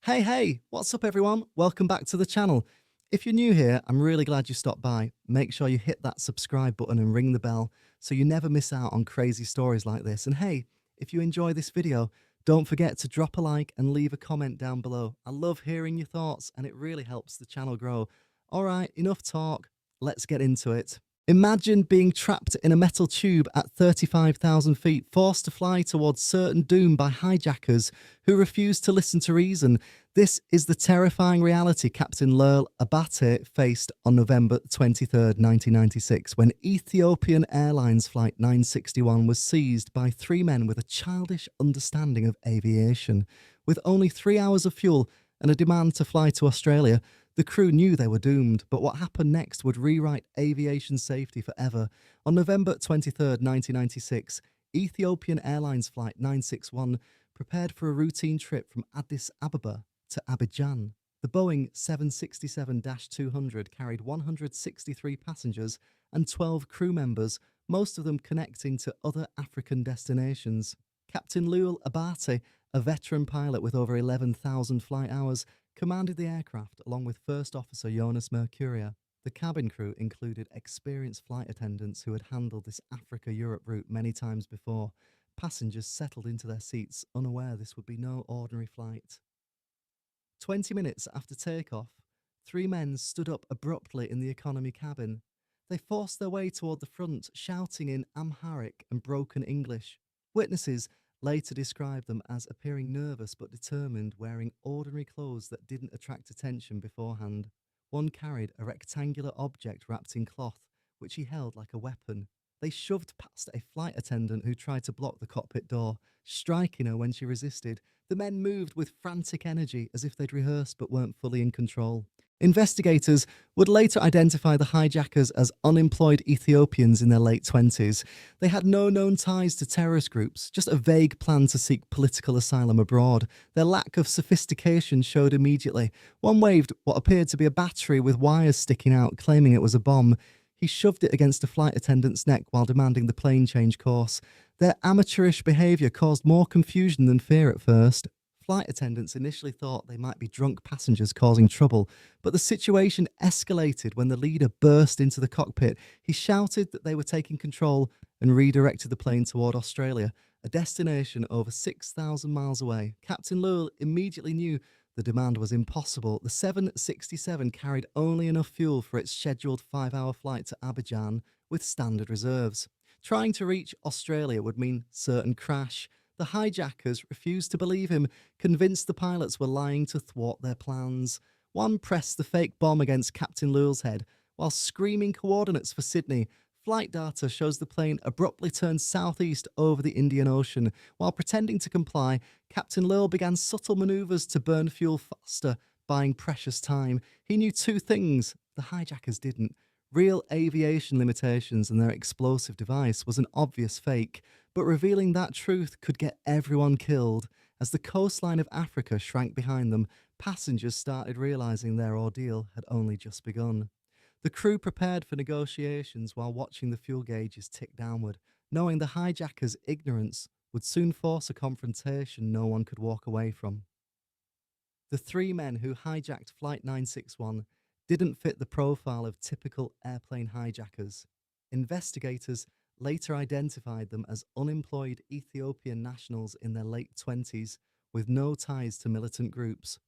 Hey, what's up everyone? Welcome back to the channel. If you're new here, I'm really glad you stopped by. Make sure you hit that subscribe button and ring the bell so you never miss out on crazy stories like this. And hey, if you enjoy this video, don't forget to drop a like and leave a comment down below. I love hearing your thoughts and it really helps the channel grow. All right, enough talk. Let's get into it. Imagine being trapped in a metal tube at 35,000 feet, forced to fly towards certain doom by hijackers who refuse to listen to reason. This is the terrifying reality Captain Leul Abate faced on November 23rd, 1996, when Ethiopian Airlines Flight 961 was seized by three men with a childish understanding of aviation. With only 3 hours of fuel and a demand to fly to Australia, the crew knew they were doomed, but what happened next would rewrite aviation safety forever. On November 23rd, 1996, Ethiopian Airlines Flight 961 prepared for a routine trip from Addis Ababa to Abidjan. The Boeing 767-200 carried 163 passengers and 12 crew members, most of them connecting to other African destinations. Captain Leul Abate, a veteran pilot with over 11,000 flight hours, commanded the aircraft along with First Officer Yonas Merkuria. The cabin crew included experienced flight attendants who had handled this Africa-Europe route many times before. Passengers settled into their seats, unaware this would be no ordinary flight. 20 minutes after takeoff, three men stood up abruptly in the economy cabin. They forced their way toward the front, shouting in Amharic and broken English. Witnesses later described them as appearing nervous but determined, wearing ordinary clothes that didn't attract attention beforehand. One carried a rectangular object wrapped in cloth, which he held like a weapon. They shoved past a flight attendant who tried to block the cockpit door, striking her when she resisted. The men moved with frantic energy as if they'd rehearsed but weren't fully in control. Investigators would later identify the hijackers as unemployed Ethiopians in their late 20s. They had no known ties to terrorist groups, just a vague plan to seek political asylum abroad. Their lack of sophistication showed immediately. One waved what appeared to be a battery with wires sticking out, claiming it was a bomb. He shoved it against a flight attendant's neck while demanding the plane change course. Their amateurish behaviour caused more confusion than fear at first. Flight attendants initially thought they might be drunk passengers causing trouble, but the situation escalated when the leader burst into the cockpit. He shouted that they were taking control and redirected the plane toward Australia, a destination over 6,000 miles away. Captain Leul immediately knew the demand was impossible. The 767 carried only enough fuel for its scheduled 5-hour flight to Abidjan with standard reserves. Trying to reach Australia would mean certain crash. The hijackers refused to believe him, convinced the pilots were lying to thwart their plans. One pressed the fake bomb against Captain Leul's head, while screaming coordinates for Sydney. Flight data shows the plane abruptly turned southeast over the Indian Ocean. While pretending to comply, Captain Leul began subtle maneuvers to burn fuel faster, buying precious time. He knew two things the hijackers didn't: real aviation limitations, and their explosive device was an obvious fake. But revealing that truth could get everyone killed. As the coastline of Africa shrank behind them, passengers started realizing their ordeal had only just begun. The crew prepared for negotiations while watching the fuel gauges tick downward, knowing the hijackers' ignorance would soon force a confrontation no one could walk away from. The three men who hijacked Flight 961 didn't fit the profile of typical airplane hijackers. Investigators later identified them as unemployed Ethiopian nationals in their late 20s with no ties to militant groups.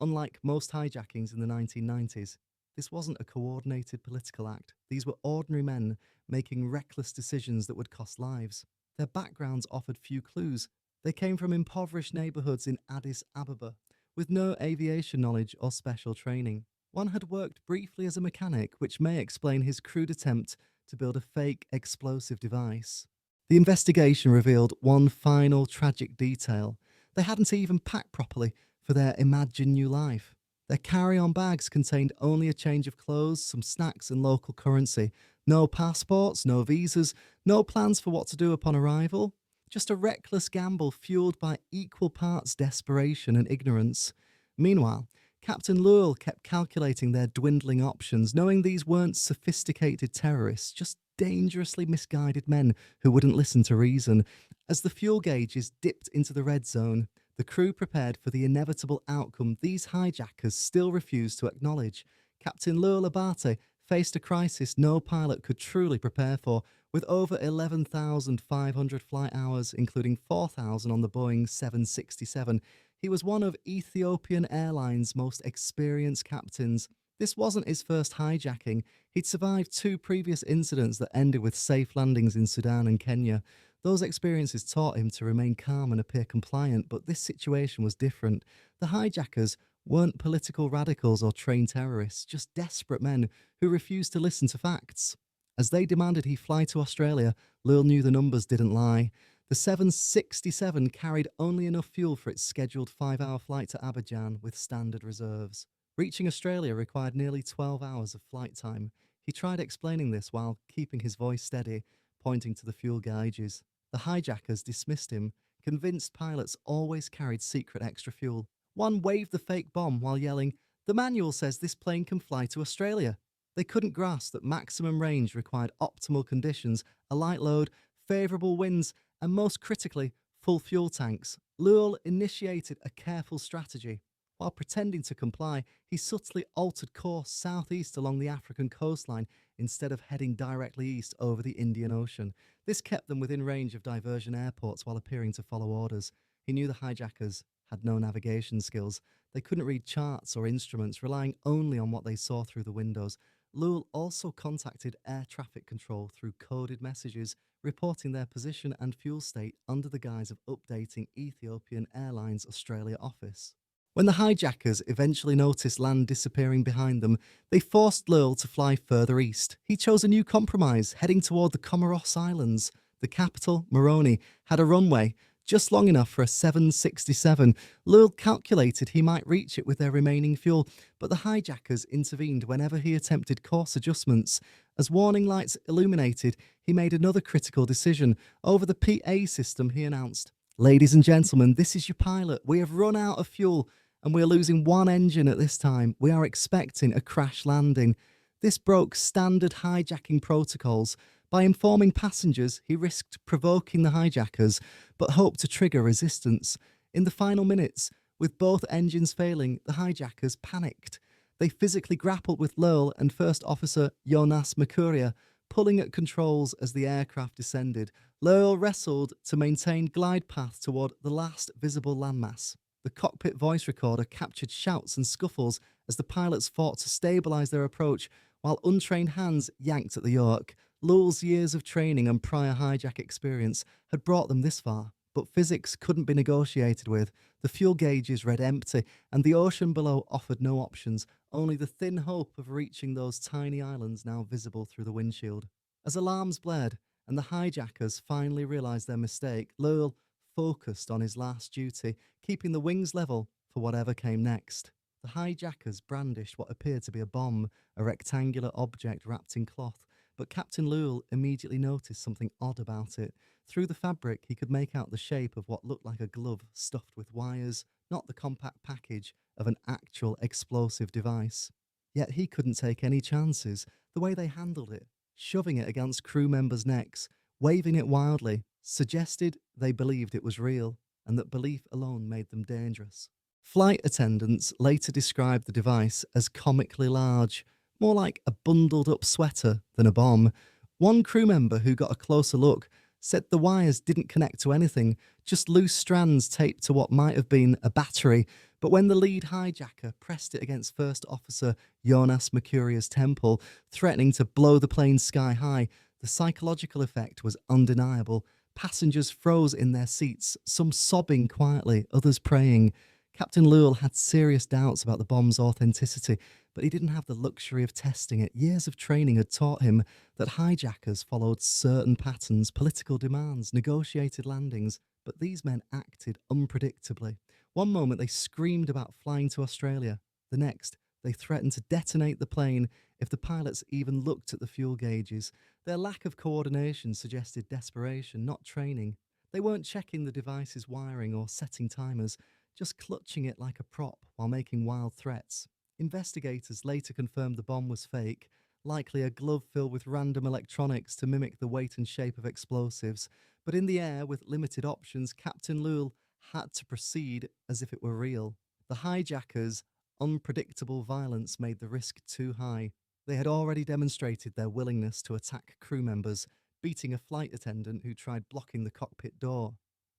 Unlike most hijackings in the 1990s, this wasn't a coordinated political act. These were ordinary men making reckless decisions that would cost lives. Their backgrounds offered few clues. They came from impoverished neighborhoods in Addis Ababa with no aviation knowledge or special training. One had worked briefly as a mechanic, which may explain his crude attempt to build a fake explosive device. The investigation revealed one final tragic detail. They hadn't even packed properly for their imagined new life. Their carry-on bags contained only a change of clothes, some snacks and local currency. No passports, no visas, no plans for what to do upon arrival. Just a reckless gamble fueled by equal parts desperation and ignorance. Meanwhile, Captain Leul kept calculating their dwindling options, knowing these weren't sophisticated terrorists, just dangerously misguided men who wouldn't listen to reason. As the fuel gauges dipped into the red zone, The crew prepared for the inevitable outcome these hijackers still refused to acknowledge. Captain Leul Abate faced a crisis no pilot could truly prepare for, with over 11,500 flight hours, including 4,000 on the Boeing 767. He was one of Ethiopian Airlines' most experienced captains. This wasn't his first hijacking. He'd survived two previous incidents that ended with safe landings in Sudan and Kenya. Those experiences taught him to remain calm and appear compliant, but this situation was different. The hijackers weren't political radicals or trained terrorists, just desperate men who refused to listen to facts. As they demanded he fly to Australia, Leul knew the numbers didn't lie. The 767 carried only enough fuel for its scheduled 5-hour flight to Abidjan with standard reserves. Reaching Australia required nearly 12 hours of flight time. He tried explaining this while keeping his voice steady, pointing to the fuel gauges. The hijackers dismissed him, convinced pilots always carried secret extra fuel. One waved the fake bomb while yelling, "The manual says this plane can fly to Australia." They couldn't grasp that maximum range required optimal conditions, a light load, favourable winds, and most critically, full fuel tanks. Leul initiated a careful strategy. While pretending to comply, he subtly altered course southeast along the African coastline instead of heading directly east over the Indian Ocean. This kept them within range of diversion airports while appearing to follow orders. He knew the hijackers had no navigation skills. They couldn't read charts or instruments, relying only on what they saw through the windows. Leul also contacted air traffic control through coded messages, reporting their position and fuel state under the guise of updating Ethiopian Airlines Australia office. When the hijackers eventually noticed land disappearing behind them, they forced Leul to fly further east. He chose a new compromise, heading toward the Comoros Islands. The capital, Moroni, had a runway just long enough for a 767. Leul calculated he might reach it with their remaining fuel, but the hijackers intervened whenever he attempted course adjustments. As warning lights illuminated, he made another critical decision. Over the PA system, he announced, "Ladies and gentlemen, this is your pilot. We have run out of fuel, and we are losing one engine at this time. We are expecting a crash landing." This broke standard hijacking protocols. By informing passengers, he risked provoking the hijackers, but hoped to trigger resistance. In the final minutes, with both engines failing, the hijackers panicked. They physically grappled with Leul and First Officer Yonas Merkuria, pulling at controls as the aircraft descended. Leul wrestled to maintain glide path toward the last visible landmass. The cockpit voice recorder captured shouts and scuffles as the pilots fought to stabilize their approach, while untrained hands yanked at the yoke. Leul's years of training and prior hijack experience had brought them this far, but physics couldn't be negotiated with. The fuel gauges read empty, and the ocean below offered no options, only the thin hope of reaching those tiny islands now visible through the windshield. As alarms blared and the hijackers finally realized their mistake, Leul focused on his last duty, keeping the wings level for whatever came next. The hijackers brandished what appeared to be a bomb, a rectangular object wrapped in cloth, but Captain Leul immediately noticed something odd about it. Through the fabric, he could make out the shape of what looked like a glove stuffed with wires, not the compact package of an actual explosive device. Yet he couldn't take any chances. The way they handled it, shoving it against crew members' necks, waving it wildly, suggested they believed it was real, and that belief alone made them dangerous. Flight attendants later described the device as comically large, more like a bundled up sweater than a bomb. One crew member who got a closer look said the wires didn't connect to anything, just loose strands taped to what might have been a battery. But when the lead hijacker pressed it against First Officer Yonas Merkuria's temple, threatening to blow the plane sky high, the psychological effect was undeniable. Passengers froze in their seats, some sobbing quietly, others praying. Captain Leul had serious doubts about the bomb's authenticity, but he didn't have the luxury of testing it. Years of training had taught him that hijackers followed certain patterns, political demands, negotiated landings, but these men acted unpredictably. One moment they screamed about flying to Australia. The next, they threatened to detonate the plane if the pilots even looked at the fuel gauges. Their lack of coordination suggested desperation, not training. They weren't checking the device's wiring or setting timers, just clutching it like a prop while making wild threats. Investigators later confirmed the bomb was fake, likely a glove filled with random electronics to mimic the weight and shape of explosives. But in the air, with limited options, Captain Leul had to proceed as if it were real. The hijackers' unpredictable violence made the risk too high. They had already demonstrated their willingness to attack crew members, beating a flight attendant who tried blocking the cockpit door.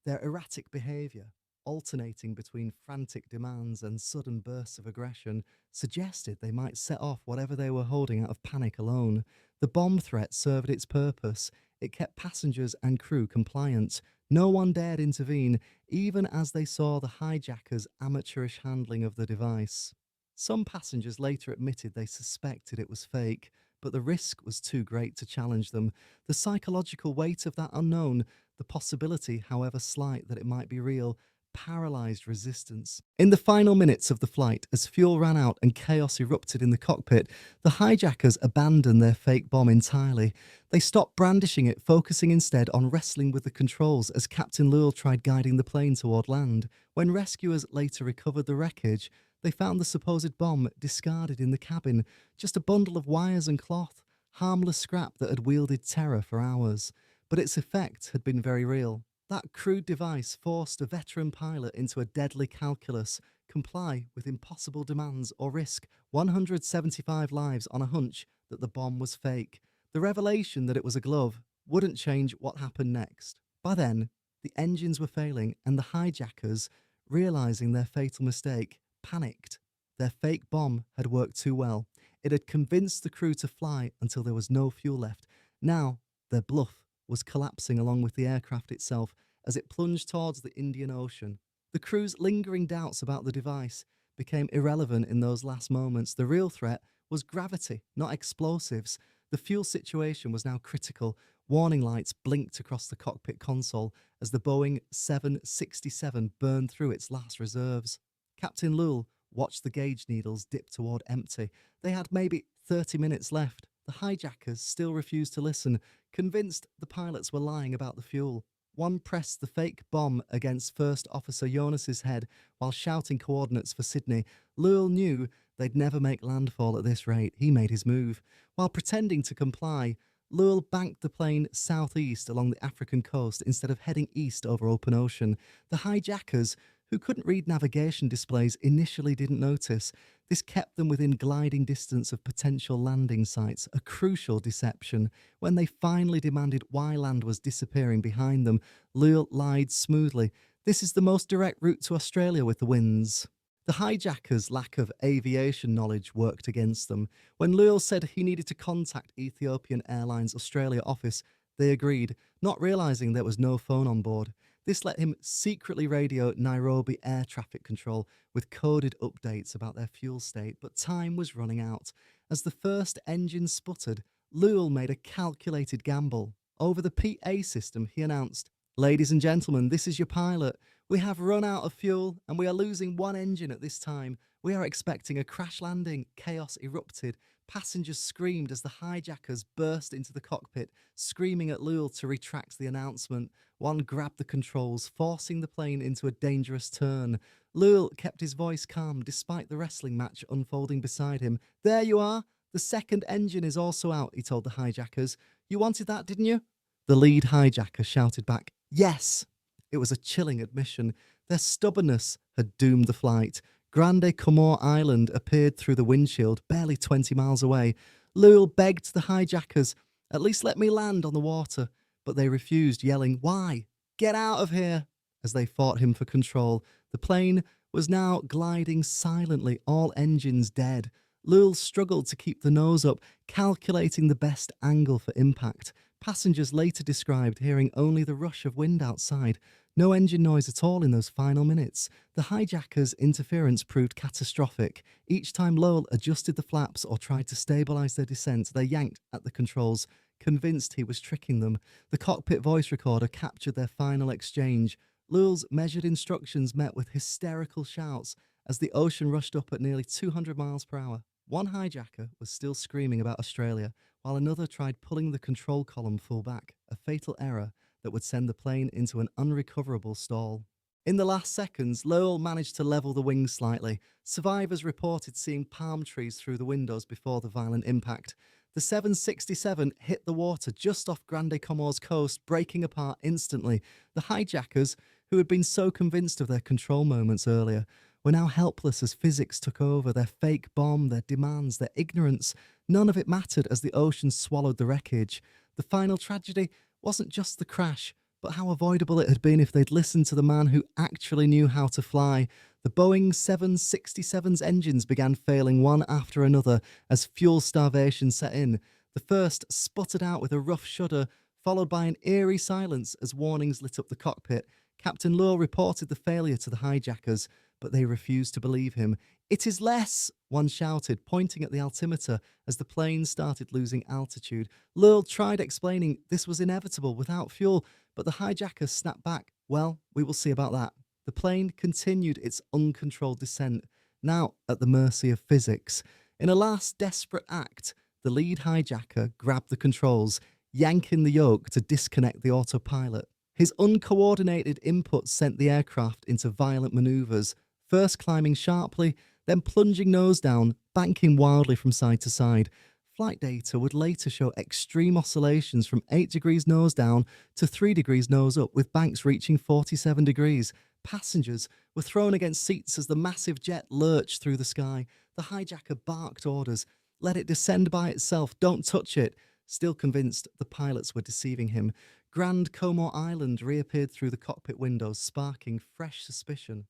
Their erratic behaviour, alternating between frantic demands and sudden bursts of aggression, suggested they might set off whatever they were holding out of panic alone. The bomb threat served its purpose. It kept passengers and crew compliant. No one dared intervene, even as they saw the hijackers' amateurish handling of the device. Some passengers later admitted they suspected it was fake, but the risk was too great to challenge them. The psychological weight of that unknown, the possibility, however slight, that it might be real, paralysed resistance. In the final minutes of the flight, as fuel ran out and chaos erupted in the cockpit, the hijackers abandoned their fake bomb entirely. They stopped brandishing it, focusing instead on wrestling with the controls as Captain Leul tried guiding the plane toward land. When rescuers later recovered the wreckage, they found the supposed bomb discarded in the cabin, just a bundle of wires and cloth, harmless scrap that had wielded terror for hours. But its effect had been very real. That crude device forced a veteran pilot into a deadly calculus: comply with impossible demands or risk 175 lives on a hunch that the bomb was fake. The revelation that it was a glove wouldn't change what happened next. By then, the engines were failing, and the hijackers, realizing their fatal mistake, panicked. Their fake bomb had worked too well. It had convinced the crew to fly until there was no fuel left. Now, their bluff was collapsing along with the aircraft itself as it plunged towards the Indian Ocean. The crew's lingering doubts about the device became irrelevant in those last moments. The real threat was gravity, not explosives. The fuel situation was now critical. Warning lights blinked across the cockpit console as the Boeing 767 burned through its last reserves. Captain Leul watched the gauge needles dip toward empty. They had maybe 30 minutes left. The hijackers still refused to listen, convinced the pilots were lying about the fuel. One pressed the fake bomb against First Officer Yonas' head while shouting coordinates for Sydney. Leul knew they'd never make landfall at this rate. He made his move. While pretending to comply, Leul banked the plane southeast along the African coast instead of heading east over open ocean. The hijackers, who couldn't read navigation displays, initially didn't notice. This kept them within gliding distance of potential landing sites, a crucial deception. When they finally demanded why land was disappearing behind them, Leul lied smoothly. This is the most direct route to Australia with the winds. The hijackers' lack of aviation knowledge worked against them. When Leul said he needed to contact Ethiopian Airlines Australia office, they agreed, not realising there was no phone on board. This let him secretly radio Nairobi air traffic control with coded updates about their fuel state, but time was running out. As the first engine sputtered, Leul made a calculated gamble. Over the PA system, he announced, "Ladies and gentlemen, this is your pilot. We have run out of fuel and we are losing one engine at this time. We are expecting a crash landing." Chaos erupted. Passengers screamed as the hijackers burst into the cockpit, screaming at Leul to retract the announcement. One grabbed the controls, forcing the plane into a dangerous turn. Leul kept his voice calm despite the wrestling match unfolding beside him. "There you are. The second engine is also out," he told the hijackers. "You wanted that, didn't you?" The lead hijacker shouted back, "Yes." It was a chilling admission. Their stubbornness had doomed the flight. Grande Comoros Island appeared through the windshield, barely 20 miles away. Leul begged the hijackers, "At least let me land on the water." But they refused, yelling, "Why? Get out of here!" as they fought him for control. The plane was now gliding silently, all engines dead. Leul struggled to keep the nose up, calculating the best angle for impact. Passengers later described hearing only the rush of wind outside. No engine noise at all in those final minutes. The hijackers' interference proved catastrophic. Each time Leul adjusted the flaps or tried to stabilise their descent, they yanked at the controls, convinced he was tricking them. The cockpit voice recorder captured their final exchange. Leul's measured instructions met with hysterical shouts as the ocean rushed up at nearly 200 miles per hour. One hijacker was still screaming about Australia, while another tried pulling the control column full back, a fatal error that would send the plane into an unrecoverable stall. In the last seconds, Leul managed to level the wings slightly. Survivors reported seeing palm trees through the windows before the violent impact. The 767 hit the water just off Grande Comoros coast, breaking apart instantly. The hijackers, who had been so convinced of their control moments earlier, were now helpless as physics took over, their fake bomb, their demands, their ignorance. None of it mattered as the ocean swallowed the wreckage. The final tragedy wasn't just the crash, but how avoidable it had been if they'd listened to the man who actually knew how to fly. The Boeing 767's engines began failing one after another as fuel starvation set in. The first sputtered out with a rough shudder, followed by an eerie silence as warnings lit up the cockpit. Captain Leul reported the failure to the hijackers, but they refused to believe him. "It is less," one shouted, pointing at the altimeter as the plane started losing altitude. Leul tried explaining this was inevitable without fuel, but the hijackers snapped back. "Well, we will see about that." The plane continued its uncontrolled descent, now at the mercy of physics. In a last desperate act, the lead hijacker grabbed the controls, yanking the yoke to disconnect the autopilot. His uncoordinated input sent the aircraft into violent maneuvers, first climbing sharply, then plunging nose down, banking wildly from side to side. Flight data would later show extreme oscillations from 8 degrees nose down to 3 degrees nose up, with banks reaching 47 degrees. Passengers were thrown against seats as the massive jet lurched through the sky. The hijacker barked orders. "Let it descend by itself, don't touch it." Still convinced the pilots were deceiving him, Grand Comoros Island reappeared through the cockpit windows, sparking fresh suspicion.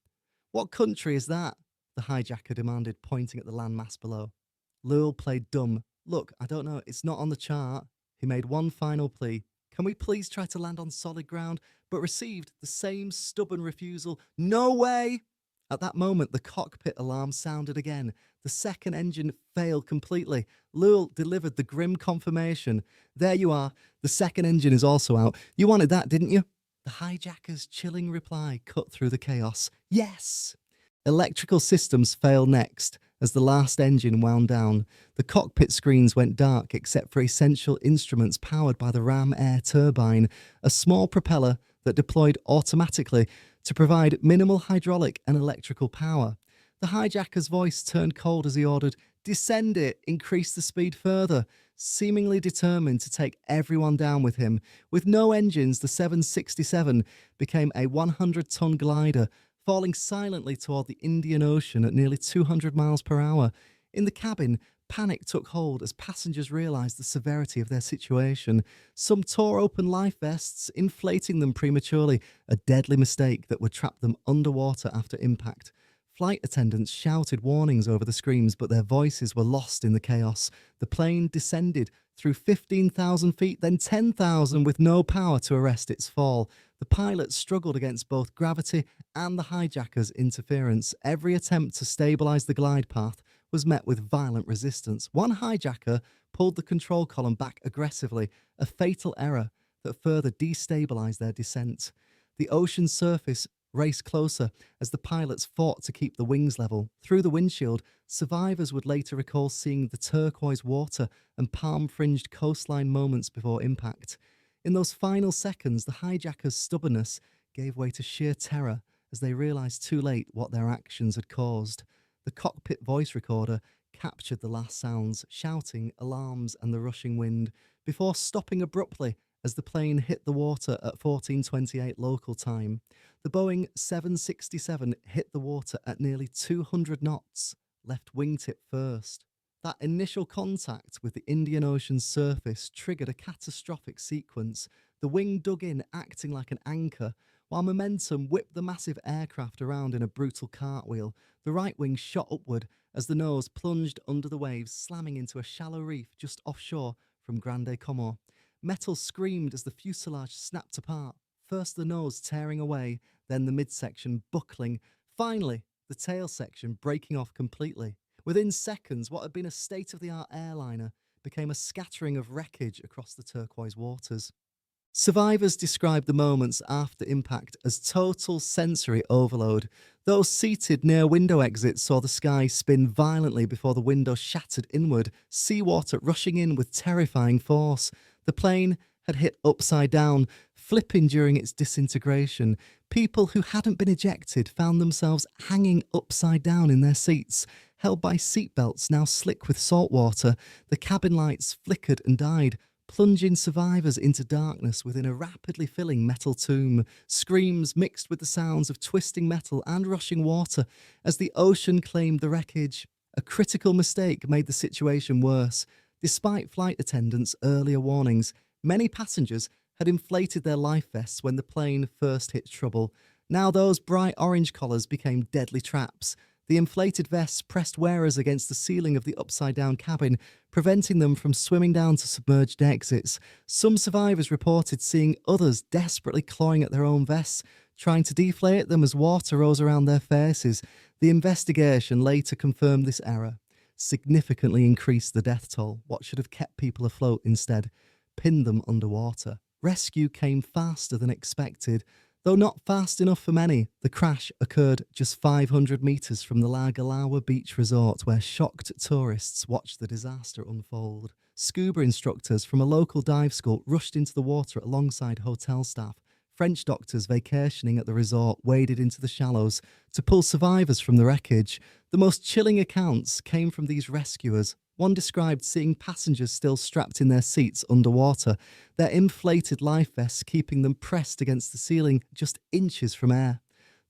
"What country is that?" the hijacker demanded, pointing at the landmass below. Leul played dumb. "Look, I don't know, it's not on the chart." He made one final plea. "Can we please try to land on solid ground?" But received the same stubborn refusal. "No way!" At that moment, the cockpit alarm sounded again. The second engine failed completely. Leul delivered the grim confirmation. "There you are. The second engine is also out. You wanted that, didn't you?" The hijacker's chilling reply cut through the chaos. "Yes!" Electrical systems failed next as the last engine wound down. The cockpit screens went dark except for essential instruments powered by the ram air turbine, a small propeller that deployed automatically to provide minimal hydraulic and electrical power. The hijacker's voice turned cold as he ordered, "Descend it, increase the speed further," seemingly determined to take everyone down with him. With no engines, the 767 became a 100-ton glider, falling silently toward the Indian Ocean at nearly 200 miles per hour. In the cabin, panic took hold as passengers realized the severity of their situation. Some tore open life vests, inflating them prematurely, a deadly mistake that would trap them underwater after impact. Flight attendants shouted warnings over the screams, but their voices were lost in the chaos. The plane descended through 15,000 feet, then 10,000, with no power to arrest its fall. The pilots struggled against both gravity and the hijackers' interference. Every attempt to stabilize the glide path was met with violent resistance. One hijacker pulled the control column back aggressively, a fatal error that further destabilized their descent. The ocean surface raced closer as the pilots fought to keep the wings level. Through the windshield, survivors would later recall seeing the turquoise water and palm-fringed coastline moments before impact. In those final seconds, the hijackers' stubbornness gave way to sheer terror as they realized too late what their actions had caused. The cockpit voice recorder captured the last sounds, shouting, alarms, and the rushing wind, before stopping abruptly as the plane hit the water at 14:28 local time. The Boeing 767 hit the water at nearly 200 knots, left wingtip first. That initial contact with the Indian Ocean's surface triggered a catastrophic sequence. The wing dug in, acting like an anchor, while momentum whipped the massive aircraft around in a brutal cartwheel. The right wing shot upward as the nose plunged under the waves, slamming into a shallow reef just offshore from Grande Comore. Metal screamed as the fuselage snapped apart, first the nose tearing away, then the midsection buckling, finally the tail section breaking off completely. Within seconds, what had been a state-of-the-art airliner became a scattering of wreckage across the turquoise waters. Survivors described the moments after impact as total sensory overload. Those seated near window exits saw the sky spin violently before the window shattered inward, seawater rushing in with terrifying force. The plane had hit upside down, flipping during its disintegration. People who hadn't been ejected found themselves hanging upside down in their seats, held by seatbelts now slick with salt water. The cabin lights flickered and died, plunging survivors into darkness within a rapidly filling metal tomb. Screams mixed with the sounds of twisting metal and rushing water as the ocean claimed the wreckage. A critical mistake made the situation worse. Despite flight attendants' earlier warnings, many passengers had inflated their life vests when the plane first hit trouble. Now those bright orange collars became deadly traps. The inflated vests pressed wearers against the ceiling of the upside-down cabin, preventing them from swimming down to submerged exits. Some survivors reported seeing others desperately clawing at their own vests, trying to deflate them as water rose around their faces. The investigation later confirmed this error, significantly increased the death toll. What should have kept people afloat instead pinned them underwater. Rescue came faster than expected. Though not fast enough for many, the crash occurred just 500 metres from the La Galawa Beach Resort, where shocked tourists watched the disaster unfold. Scuba instructors from a local dive school rushed into the water alongside hotel staff. French doctors vacationing at the resort waded into the shallows to pull survivors from the wreckage. The most chilling accounts came from these rescuers. One described seeing passengers still strapped in their seats underwater, their inflated life vests keeping them pressed against the ceiling just inches from air.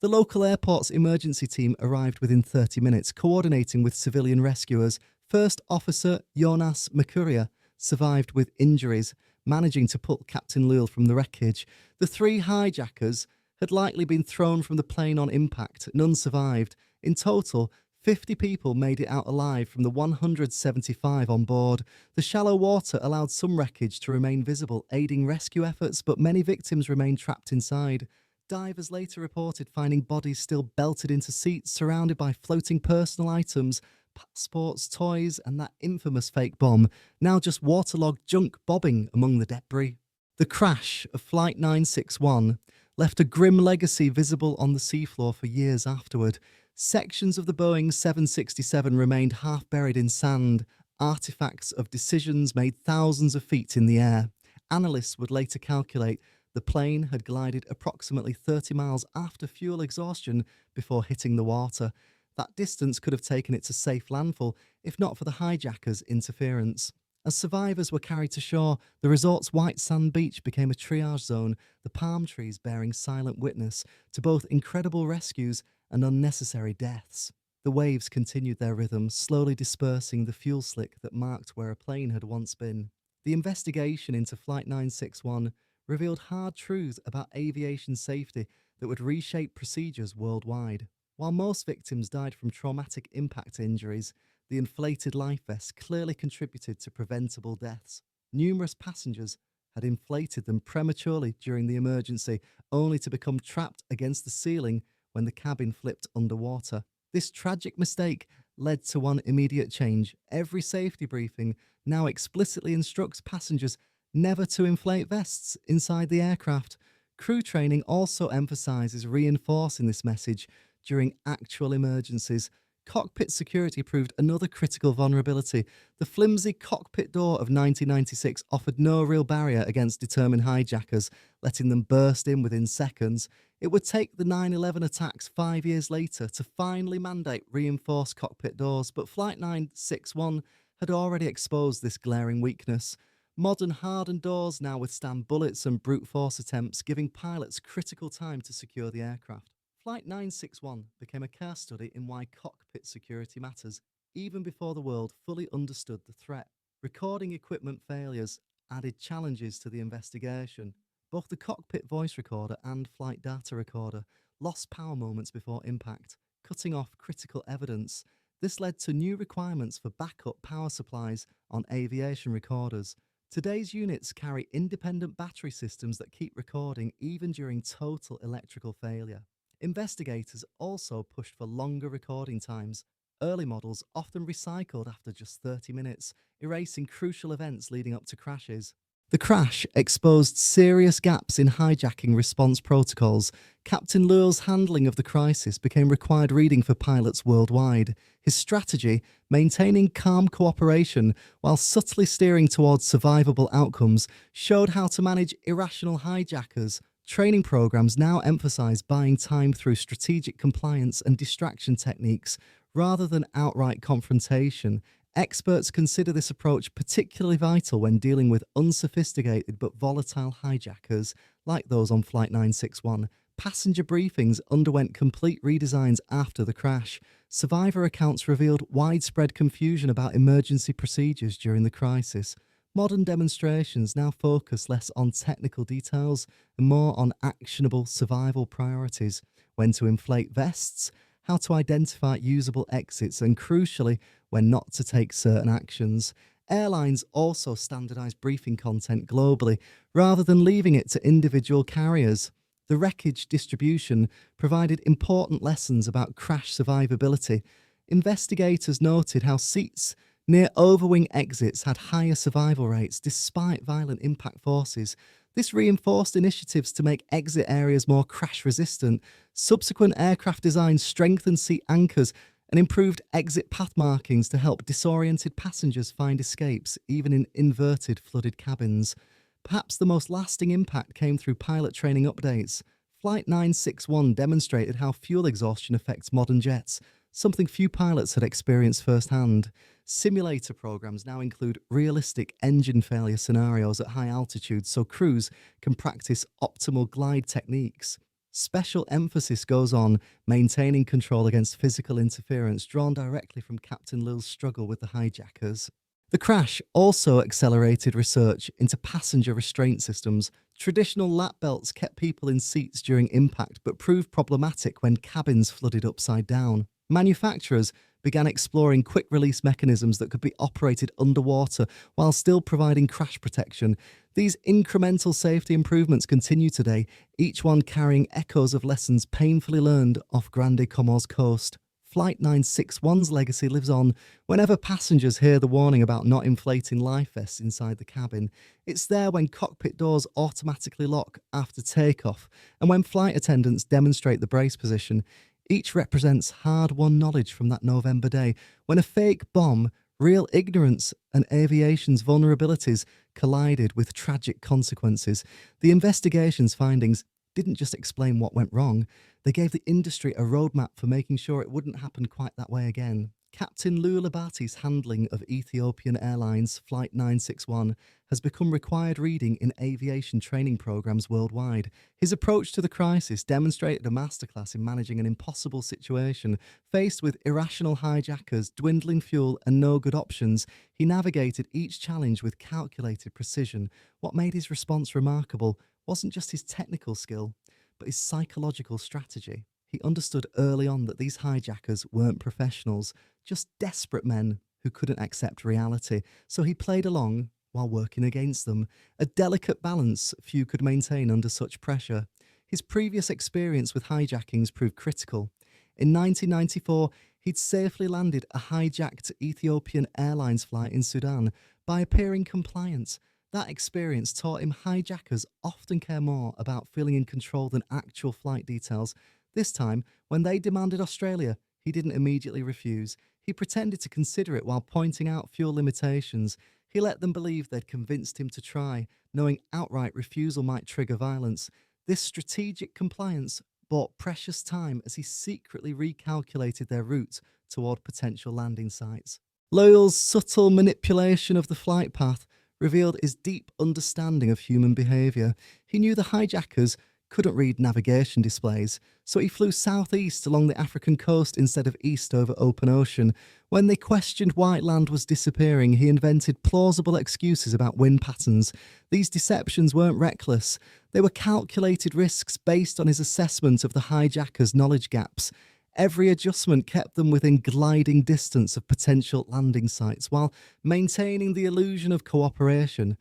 The local airport's emergency team arrived within 30 minutes, coordinating with civilian rescuers. First Officer Yonas Merkuria survived with injuries, managing to pull Captain Leul from the wreckage. The three hijackers had likely been thrown from the plane on impact. None survived. In total, 50 people made it out alive from the 175 on board. The shallow water allowed some wreckage to remain visible, aiding rescue efforts, but many victims remained trapped inside. Divers later reported finding bodies still belted into seats, surrounded by floating personal items, passports, toys, and that infamous fake bomb, now just waterlogged junk bobbing among the debris. The crash of Flight 961 left a grim legacy visible on the seafloor for years afterward. Sections of the Boeing 767 remained half buried in sand, artifacts of decisions made thousands of feet in the air. Analysts would later calculate the plane had glided approximately 30 miles after fuel exhaustion before hitting the water. That distance could have taken it to safe landfall, if not for the hijackers' interference. As survivors were carried to shore, the resort's white sand beach became a triage zone, the palm trees bearing silent witness to both incredible rescues and unnecessary deaths. The waves continued their rhythm, slowly dispersing the fuel slick that marked where a plane had once been. The investigation into Flight 961 revealed hard truths about aviation safety that would reshape procedures worldwide. While most victims died from traumatic impact injuries, the inflated life vests clearly contributed to preventable deaths. Numerous passengers had inflated them prematurely during the emergency, only to become trapped against the ceiling when the cabin flipped underwater. This tragic mistake led to one immediate change. Every safety briefing now explicitly instructs passengers never to inflate vests inside the aircraft. Crew training also emphasizes reinforcing this message during actual emergencies. Cockpit security proved another critical vulnerability. The flimsy cockpit door of 1996 offered no real barrier against determined hijackers, letting them burst in within seconds. It would take the 9/11 attacks 5 years later to finally mandate reinforced cockpit doors, but Flight 961 had already exposed this glaring weakness. Modern hardened doors now withstand bullets and brute force attempts, giving pilots critical time to secure the aircraft. Flight 961 became a case study in why cockpit security matters, even before the world fully understood the threat. Recording equipment failures added challenges to the investigation. Both the cockpit voice recorder and flight data recorder lost power moments before impact, cutting off critical evidence. This led to new requirements for backup power supplies on aviation recorders. Today's units carry independent battery systems that keep recording even during total electrical failure. Investigators also pushed for longer recording times. Early models often recycled after just 30 minutes, erasing crucial events leading up to crashes. The crash exposed serious gaps in hijacking response protocols. Captain Leul's handling of the crisis became required reading for pilots worldwide. His strategy, maintaining calm cooperation while subtly steering towards survivable outcomes, showed how to manage irrational hijackers. Training programs now emphasize buying time through strategic compliance and distraction techniques rather than outright confrontation, Experts consider this approach particularly vital when dealing with unsophisticated but volatile hijackers like those on Flight 961. Passenger briefings underwent complete redesigns after the crash. Survivor accounts revealed widespread confusion about emergency procedures during the crisis. Modern demonstrations now focus less on technical details and more on actionable survival priorities: when to inflate vests, how to identify usable exits, and crucially, when not to take certain actions. Airlines also standardise briefing content globally rather than leaving it to individual carriers. The wreckage distribution provided important lessons about crash survivability. Investigators noted how seats near overwing exits had higher survival rates despite violent impact forces. This reinforced initiatives to make exit areas more crash resistant. Subsequent aircraft designs strengthened seat anchors and improved exit path markings to help disoriented passengers find escapes, even in inverted, flooded cabins. Perhaps the most lasting impact came through pilot training updates. Flight 961 demonstrated how fuel exhaustion affects modern jets, something few pilots had experienced firsthand. Simulator programs now include realistic engine failure scenarios at high altitudes so crews can practice optimal glide techniques. Special emphasis goes on maintaining control against physical interference drawn directly from Captain Leul's struggle with the hijackers. The crash also accelerated research into passenger restraint systems. Traditional lap belts kept people in seats during impact but proved problematic when cabins flooded upside down. Manufacturers began exploring quick-release mechanisms that could be operated underwater while still providing crash protection. These incremental safety improvements continue today, each one carrying echoes of lessons painfully learned off Grande Comores coast. Flight 961's legacy lives on whenever passengers hear the warning about not inflating life vests inside the cabin. It's there when cockpit doors automatically lock after takeoff and when flight attendants demonstrate the brace position. Each represents hard-won knowledge from that November day when a fake bomb, real ignorance, and aviation's vulnerabilities collided with tragic consequences. The investigation's findings didn't just explain what went wrong, they gave the industry a roadmap for making sure it wouldn't happen quite that way again. Captain Leul Abate's handling of Ethiopian Airlines Flight 961 has become required reading in aviation training programs worldwide. His approach to the crisis demonstrated a masterclass in managing an impossible situation. Faced with irrational hijackers, dwindling fuel, and no good options, he navigated each challenge with calculated precision. What made his response remarkable wasn't just his technical skill, but his psychological strategy. He understood early on that these hijackers weren't professionals, just desperate men who couldn't accept reality, so he played along while working against them, a delicate balance few could maintain under such pressure. His previous experience with hijackings proved critical. In 1994, he'd safely landed a hijacked Ethiopian Airlines flight in Sudan by appearing compliant. That experience taught him hijackers often care more about feeling in control than actual flight details. This time, when they demanded Australia, he didn't immediately refuse. He pretended to consider it while pointing out fuel limitations. He let them believe they'd convinced him to try, knowing outright refusal might trigger violence. This strategic compliance bought precious time as he secretly recalculated their route toward potential landing sites. Leul's subtle manipulation of the flight path revealed his deep understanding of human behaviour. He knew the hijackers couldn't read navigation displays, so he flew southeast along the African coast instead of east over open ocean. When they questioned why land was disappearing, he invented plausible excuses about wind patterns. These deceptions weren't reckless. They were calculated risks based on his assessment of the hijackers' knowledge gaps. Every adjustment kept them within gliding distance of potential landing sites while maintaining the illusion of cooperation.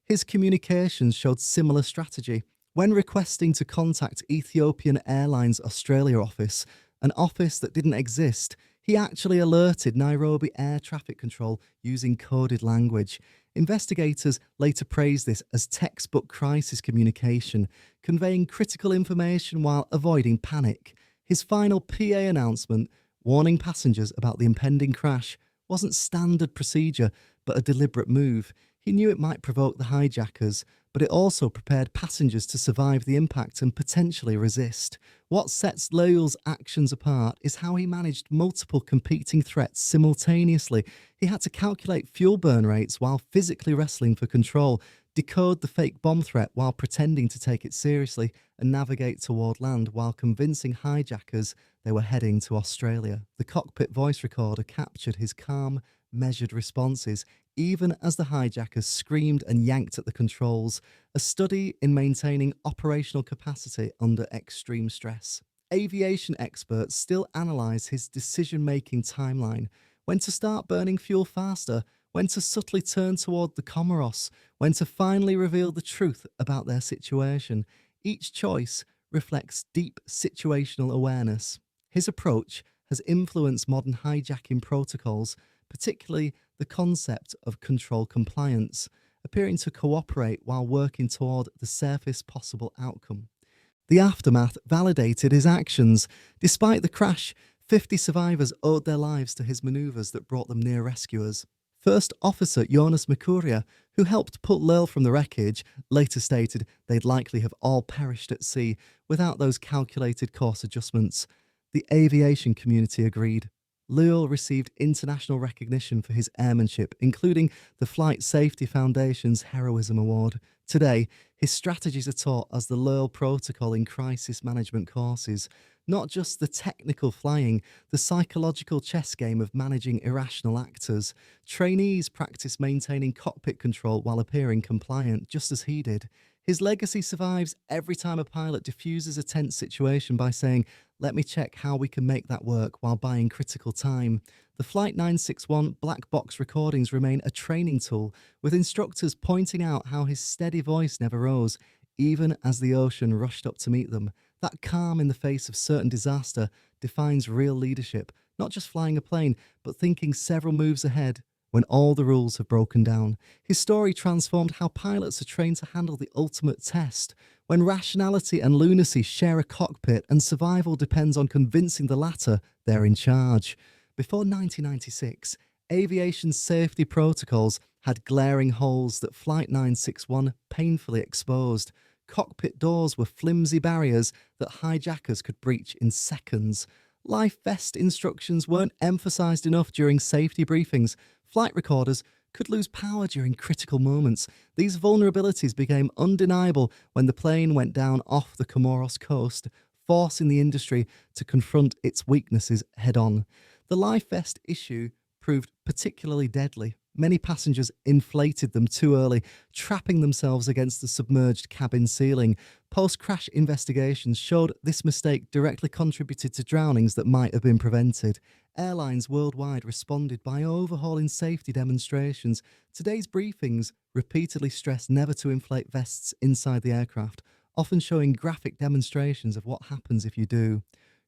His communications showed similar strategy. When requesting to contact Ethiopian Airlines Australia office, an office that didn't exist, he actually alerted Nairobi Air Traffic Control using coded language. Investigators later praised this as textbook crisis communication, conveying critical information while avoiding panic. His final PA announcement, warning passengers about the impending crash, wasn't standard procedure, but a deliberate move. He knew it might provoke the hijackers, but it also prepared passengers to survive the impact and potentially resist. What sets Leul's actions apart is how he managed multiple competing threats simultaneously. He had to calculate fuel burn rates while physically wrestling for control, decode the fake bomb threat while pretending to take it seriously, and navigate toward land while convincing hijackers they were heading to Australia. The cockpit voice recorder captured his calm, measured responses, even as the hijackers screamed and yanked at the controls, a study in maintaining operational capacity under extreme stress. Aviation experts still analyse his decision-making timeline, when to start burning fuel faster, when to subtly turn toward the Comoros, when to finally reveal the truth about their situation. Each choice reflects deep situational awareness. His approach has influenced modern hijacking protocols, particularly the concept of control compliance, appearing to cooperate while working toward the safest possible outcome. The aftermath validated his actions. Despite the crash, 50 survivors owed their lives to his manoeuvres that brought them near rescuers. First Officer Yonas Merkuria, who helped pull Leul from the wreckage, later stated they'd likely have all perished at sea without those calculated course adjustments. The aviation community agreed. Leul received international recognition for his airmanship, including the Flight Safety Foundation's Heroism Award. Today, his strategies are taught as the Leul Protocol in crisis management courses. Not just the technical flying, the psychological chess game of managing irrational actors. Trainees practice maintaining cockpit control while appearing compliant, just as he did. His legacy survives every time a pilot diffuses a tense situation by saying, "Let me check how we can make that work," while buying critical time. The Flight 961 black box recordings remain a training tool, with instructors pointing out how his steady voice never rose, even as the ocean rushed up to meet them. That calm in the face of certain disaster defines real leadership, not just flying a plane, but thinking several moves ahead when all the rules have broken down. His story transformed how pilots are trained to handle the ultimate test, when rationality and lunacy share a cockpit and survival depends on convincing the latter they're in charge. Before 1996, aviation safety protocols had glaring holes that Flight 961 painfully exposed. Cockpit doors were flimsy barriers that hijackers could breach in seconds. Life vest instructions weren't emphasized enough during safety briefings. Flight recorders could lose power during critical moments. These vulnerabilities became undeniable when the plane went down off the Comoros coast, forcing the industry to confront its weaknesses head-on. The life vest issue proved particularly deadly. Many passengers inflated them too early, trapping themselves against the submerged cabin ceiling. Post-crash investigations showed this mistake directly contributed to drownings that might have been prevented. Airlines worldwide responded by overhauling safety demonstrations. Today's briefings repeatedly stress never to inflate vests inside the aircraft, often showing graphic demonstrations of what happens if you do.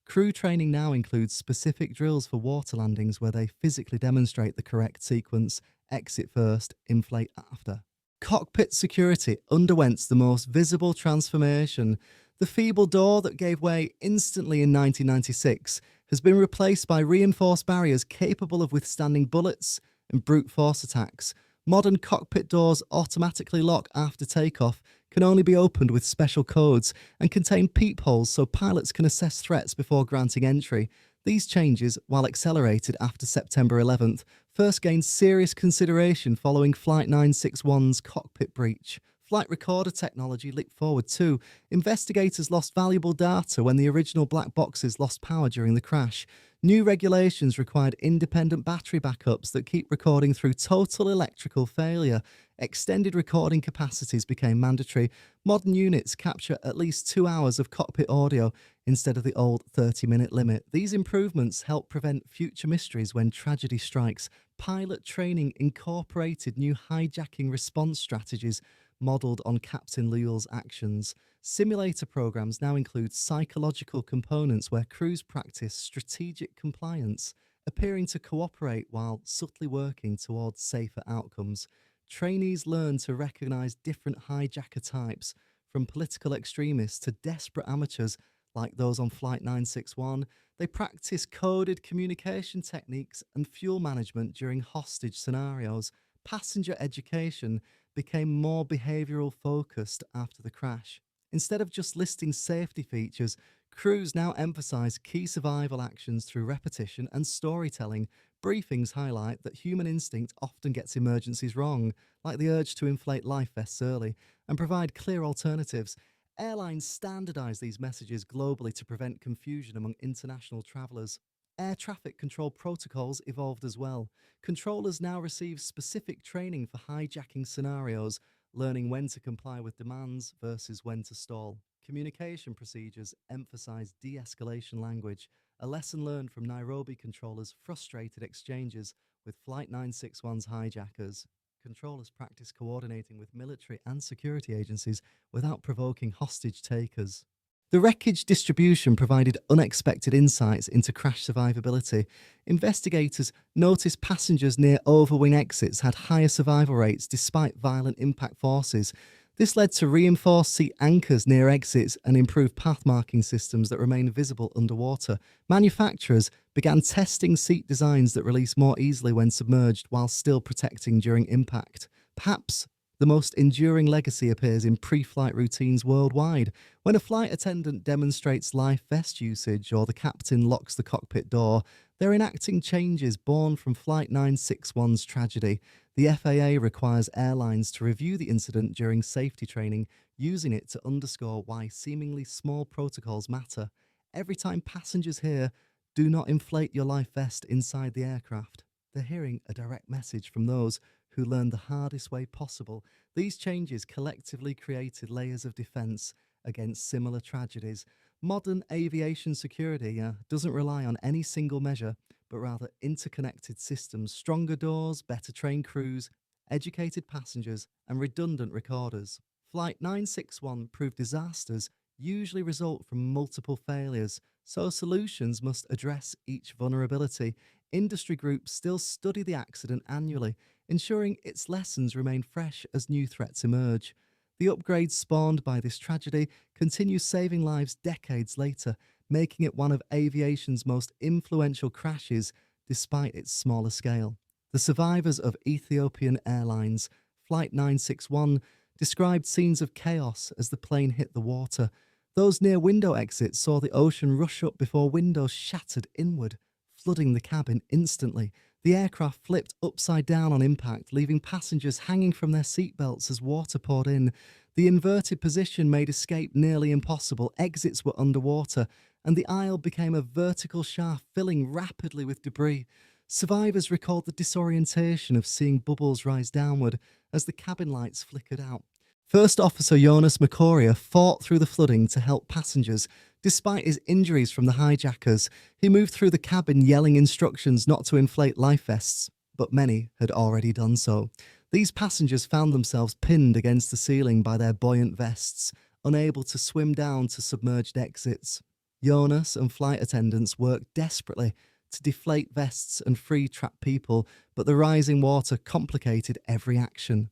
Crew training now includes specific drills for water landings where they physically demonstrate the correct sequence: exit first, inflate after. Cockpit security underwent the most visible transformation. The feeble door that gave way instantly in 1996 has been replaced by reinforced barriers capable of withstanding bullets and brute force attacks. Modern cockpit doors automatically lock after takeoff, can only be opened with special codes, and contain peepholes so pilots can assess threats before granting entry. These changes, while accelerated after September 11th, first gained serious consideration following Flight 961's cockpit breach. Flight recorder technology leaped forward too. Investigators lost valuable data when the original black boxes lost power during the crash. New regulations required independent battery backups that keep recording through total electrical failure. Extended recording capacities became mandatory. Modern units capture at least 2 hours of cockpit audio instead of the old 30-minute limit. These improvements help prevent future mysteries when tragedy strikes. Pilot training incorporated new hijacking response strategies modelled on Captain Leul's actions. Simulator programs now include psychological components where crews practice strategic compliance, appearing to cooperate while subtly working towards safer outcomes. Trainees learn to recognise different hijacker types, from political extremists to desperate amateurs like those on Flight 961. They practice coded communication techniques and fuel management during hostage scenarios. passenger education became more behavioural focused after the crash. Instead of just listing safety features, crews now emphasize key survival actions through repetition and storytelling. Briefings highlight that human instinct often gets emergencies wrong, like the urge to inflate life vests early, and provide clear alternatives. Airlines standardize these messages globally to prevent confusion among international travelers. Air traffic control protocols evolved as well. Controllers now receive specific training for hijacking scenarios, learning when to comply with demands versus when to stall. Communication procedures emphasize de escalation language, a lesson learned from Nairobi controllers' frustrated exchanges with Flight 961's hijackers. Controllers practice coordinating with military and security agencies without provoking hostage takers. The wreckage distribution provided unexpected insights into crash survivability. Investigators noticed passengers near overwing exits had higher survival rates despite violent impact forces. This led to reinforced seat anchors near exits and improved path marking systems that remain visible underwater. Manufacturers began testing seat designs that release more easily when submerged while still protecting during impact. Perhaps the most enduring legacy appears in pre-flight routines worldwide. When a flight attendant demonstrates life vest usage or the captain locks the cockpit door, they're enacting changes born from Flight 961's tragedy. The FAA requires airlines to review the incident during safety training, using it to underscore why seemingly small protocols matter. Every time passengers hear, "Do not inflate your life vest inside the aircraft," they're hearing a direct message from those who learned the hardest way possible. These changes collectively created layers of defense against similar tragedies. Modern aviation security doesn't rely on any single measure, but rather interconnected systems, stronger doors, better trained crews, educated passengers, and redundant recorders. Flight 961 proved disasters usually result from multiple failures, so solutions must address each vulnerability. Industry groups still study the accident annually, ensuring its lessons remain fresh as new threats emerge. The upgrades spawned by this tragedy continue saving lives decades later, making it one of aviation's most influential crashes despite its smaller scale. The survivors of Ethiopian Airlines Flight 961 described scenes of chaos as the plane hit the water. Those near window exits saw the ocean rush up before windows shattered inward, flooding the cabin instantly. The aircraft flipped upside down on impact, leaving passengers hanging from their seatbelts as water poured in. The inverted position made escape nearly impossible. Exits were underwater, and the aisle became a vertical shaft filling rapidly with debris. Survivors recalled the disorientation of seeing bubbles rise downward as the cabin lights flickered out. First Officer Yonas Merkuria fought through the flooding to help passengers. Despite his injuries from the hijackers, he moved through the cabin yelling instructions not to inflate life vests, but many had already done so. These passengers found themselves pinned against the ceiling by their buoyant vests, unable to swim down to submerged exits. Yonas and flight attendants worked desperately to deflate vests and free trapped people, but the rising water complicated every action.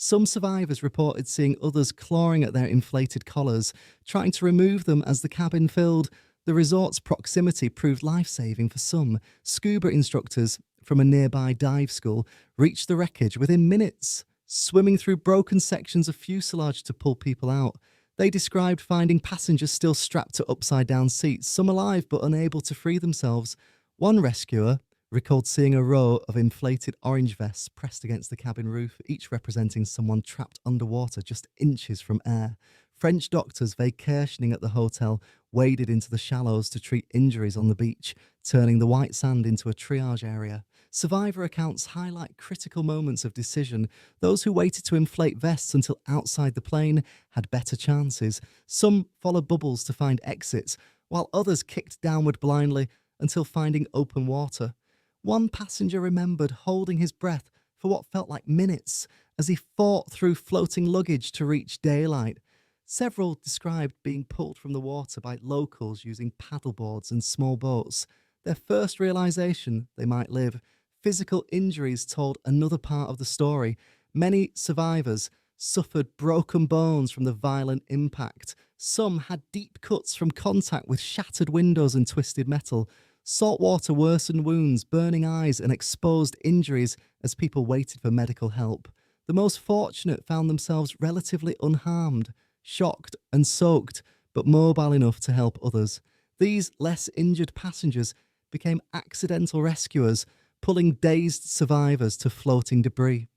Some survivors reported seeing others clawing at their inflated collars, trying to remove them as the cabin filled. The resort's proximity proved life-saving for some. Scuba instructors from a nearby dive school reached the wreckage within minutes, swimming through broken sections of fuselage to pull people out. They described finding passengers still strapped to upside-down seats, some alive but unable to free themselves. One rescuer recalled seeing a row of inflated orange vests pressed against the cabin roof, each representing someone trapped underwater just inches from air. French doctors vacationing at the hotel waded into the shallows to treat injuries on the beach, turning the white sand into a triage area. Survivor accounts highlight critical moments of decision. Those who waited to inflate vests until outside the plane had better chances. Some followed bubbles to find exits, while others kicked downward blindly until finding open water. One passenger remembered holding his breath for what felt like minutes as he fought through floating luggage to reach daylight. Several described being pulled from the water by locals using paddleboards and small boats. Their first realization they might live. Physical injuries told another part of the story. Many survivors suffered broken bones from the violent impact. Some had deep cuts from contact with shattered windows and twisted metal. Salt water worsened wounds, burning eyes, and exposed injuries as people waited for medical help. The most fortunate found themselves relatively unharmed, shocked and soaked, but mobile enough to help others. These less injured passengers became accidental rescuers, pulling dazed survivors to floating debris.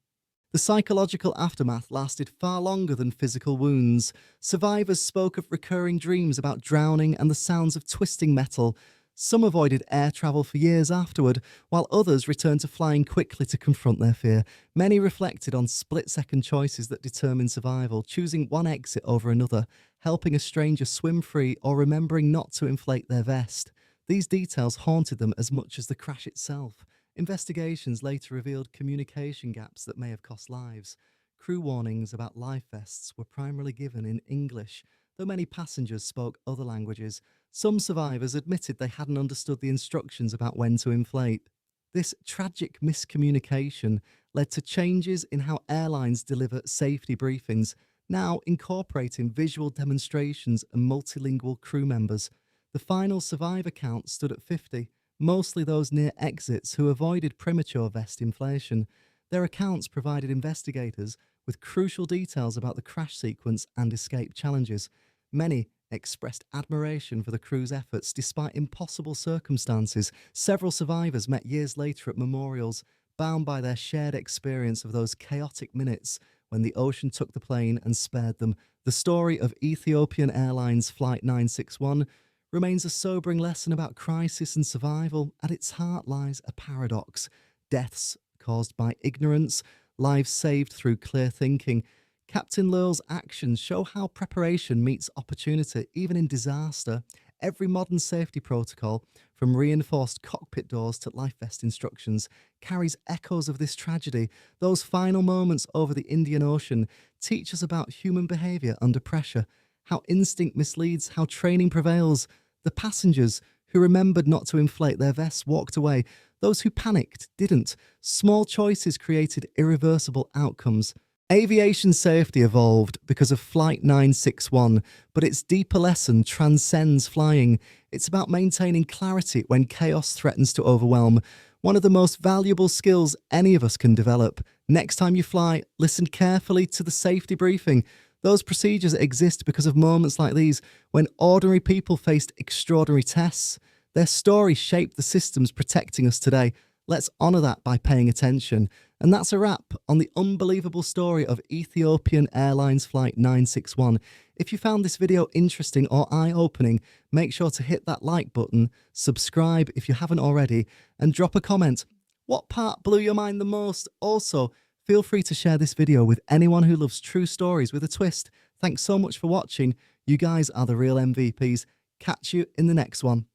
The psychological aftermath lasted far longer than physical wounds. Survivors spoke of recurring dreams about drowning and the sounds of twisting metal. Some avoided air travel for years afterward, while others returned to flying quickly to confront their fear. Many reflected on split-second choices that determine survival, choosing one exit over another, helping a stranger swim free, or remembering not to inflate their vest. These details haunted them as much as the crash itself. Investigations later revealed communication gaps that may have cost lives. Crew warnings about life vests were primarily given in English, though many passengers spoke other languages. Some survivors admitted they hadn't understood the instructions about when to inflate. This tragic miscommunication led to changes in how airlines deliver safety briefings, now incorporating visual demonstrations and multilingual crew members. The final survivor count stood at 50, mostly those near exits who avoided premature vest inflation. Their accounts provided investigators with crucial details about the crash sequence and escape challenges. Many expressed admiration for the crew's efforts despite impossible circumstances. Several survivors met years later at memorials, bound by their shared experience of those chaotic minutes when the ocean took the plane and spared them. The story of Ethiopian Airlines Flight 961 remains a sobering lesson about crisis and survival. At its heart lies a paradox: deaths caused by ignorance, lives saved through clear thinking. Captain Leul's actions show how preparation meets opportunity, even in disaster. Every modern safety protocol, from reinforced cockpit doors to life vest instructions, carries echoes of this tragedy. Those final moments over the Indian Ocean teach us about human behaviour under pressure, how instinct misleads, how training prevails. The passengers who remembered not to inflate their vests walked away. Those who panicked didn't. Small choices created irreversible outcomes. Aviation safety evolved because of Flight 961, but its deeper lesson transcends flying. It's about maintaining clarity when chaos threatens to overwhelm. One of the most valuable skills any of us can develop. Next time you fly, listen carefully to the safety briefing. Those procedures exist because of moments like these, when ordinary people faced extraordinary tests. Their stories shaped the systems protecting us today. Let's honour that by paying attention. And that's a wrap on the unbelievable story of Ethiopian Airlines Flight 961. If you found this video interesting or eye-opening, make sure to hit that like button, subscribe if you haven't already, and drop a comment. What part blew your mind the most? Also, feel free to share this video with anyone who loves true stories with a twist. Thanks so much for watching. You guys are the real MVPs. Catch you in the next one.